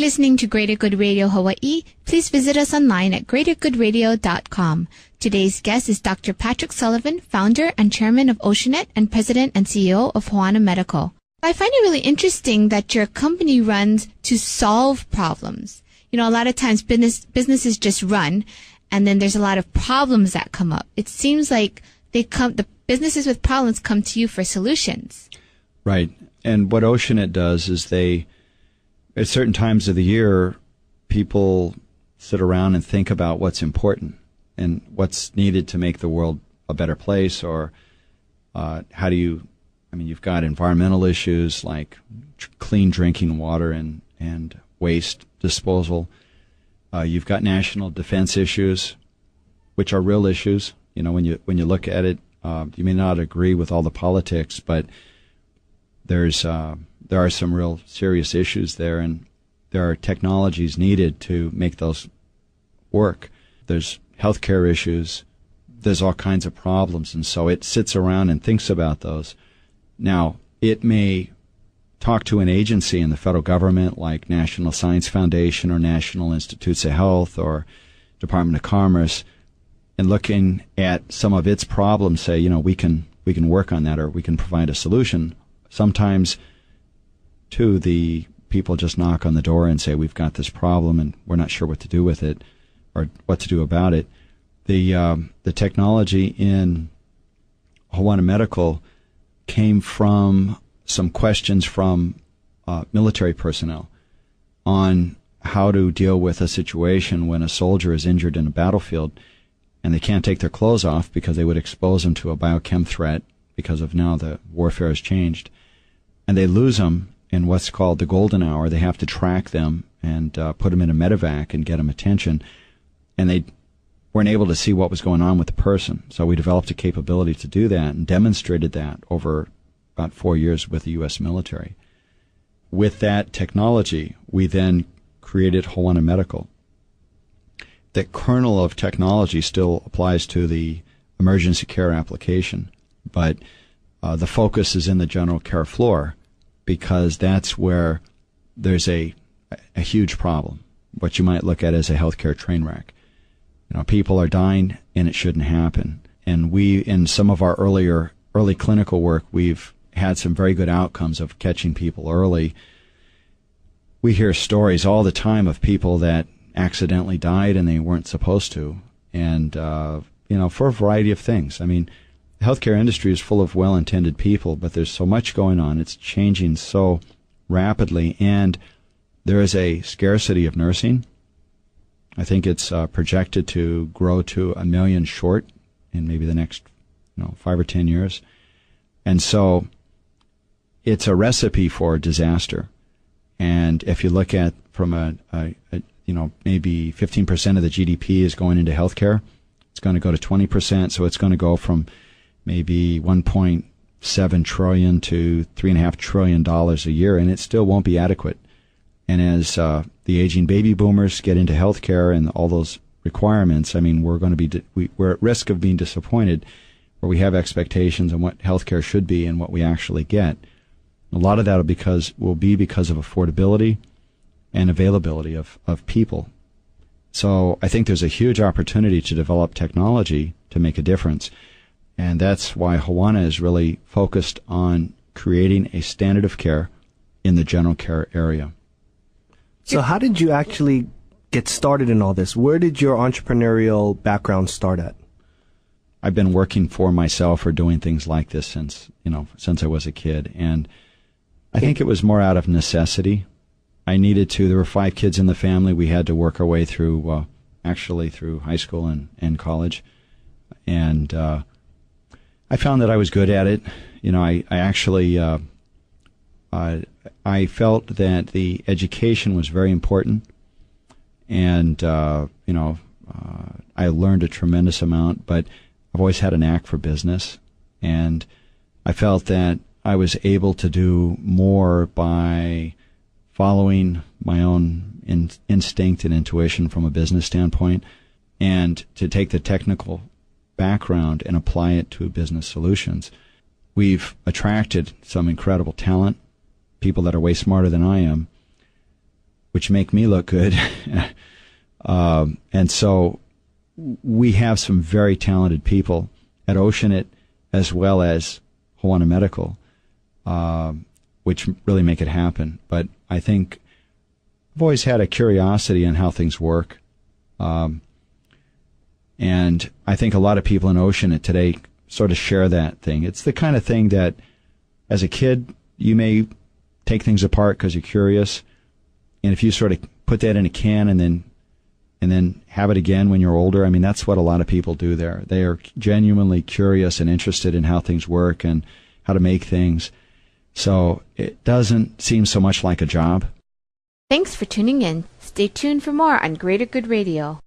listening to Greater Good Radio Hawaii. Please visit us online at greatergoodradio.com. Today's guest is Dr. Patrick Sullivan, founder and chairman of Oceanit and president and CEO of Hoana Medical. I find it really interesting that your company runs to solve problems. You know, a lot of times businesses just run, and then there's a lot of problems that come up. It seems like the businesses with problems come to you for solutions. Right. And what Oceanit does is at certain times of the year, people sit around and think about what's important and what's needed to make the world a better place, or you've got environmental issues like clean drinking water and waste disposal. You've got national defense issues, which are real issues. You know, when you look at it, you may not agree with all the politics, but there are some real serious issues there, and there are technologies needed to make those work. There's healthcare issues. There's all kinds of problems, and so it sits around and thinks about those. Now, it may talk to an agency in the federal government like National Science Foundation or National Institutes of Health or Department of Commerce, and looking at some of its problems, say, you know, we can work on that, or we can provide a solution. Sometimes, too, the people just knock on the door and say, we've got this problem and we're not sure what to do with it or what to do about it. The technology in Hoana Medical came from some questions from military personnel on how to deal with a situation when a soldier is injured in a battlefield and they can't take their clothes off because they would expose them to a biochem threat because of now the warfare has changed. And they lose them in what's called the golden hour. They have to track them and put them in a medevac and get them attention. And they weren't able to see what was going on with the person. So we developed a capability to do that and demonstrated that over about 4 years with the U.S. military. With that technology, we then created Hoana Medical. The kernel of technology still applies to the emergency care application, but the focus is in the general care floor because that's where there's a huge problem, what you might look at as a healthcare train wreck. You know, people are dying and it shouldn't happen. And we, in some of our early clinical work, we've had some very good outcomes of catching people early. We hear stories all the time of people that accidentally died and they weren't supposed to. And, for a variety of things. I mean, the healthcare industry is full of well-intended people, but there's so much going on. It's changing so rapidly, and there is a scarcity of nursing. I think it's projected to grow to 1 million short in maybe the next 5 or 10 years. And so it's a recipe for disaster. And if you look at from maybe 15% of the GDP is going into healthcare, it's going to go to 20%. So it's going to go from maybe 1.7 trillion to $3.5 trillion a year, and it still won't be adequate. And as the aging baby boomers get into healthcare and all those requirements, I mean, we're going to be we're at risk of being disappointed, where we have expectations on what healthcare should be and what we actually get. A lot of that will be because of affordability and availability of people. So I think there's a huge opportunity to develop technology to make a difference. And that's why Hoana is really focused on creating a standard of care in the general care area. So how did you actually get started in all this? Where did your entrepreneurial background start at? I've been working for myself or doing things like this since I was a kid. And I think it was more out of necessity. I needed to. There were 5 kids in the family. We had to work our way through high school and college. And I found that I was good at it. I felt that the education was very important. And, I learned a tremendous amount, but I've always had a knack for business. And I felt that I was able to do more by following my own instinct and intuition from a business standpoint, and to take the technical background and apply it to business solutions. We've attracted some incredible talent, people that are way smarter than I am, which make me look good. And so we have some very talented people at Oceanit as well as Hoana Medical, which really make it happen. But I think I've always had a curiosity in how things work. And I think a lot of people in Oceanit today sort of share that thing. It's the kind of thing that as a kid, you may take things apart because you're curious. And if you sort of put that in a can and then have it again when you're older, I mean, that's what a lot of people do there. They are genuinely curious and interested in how things work and how to make things. So it doesn't seem so much like a job. Thanks for tuning in. Stay tuned for more on Greater Good Radio.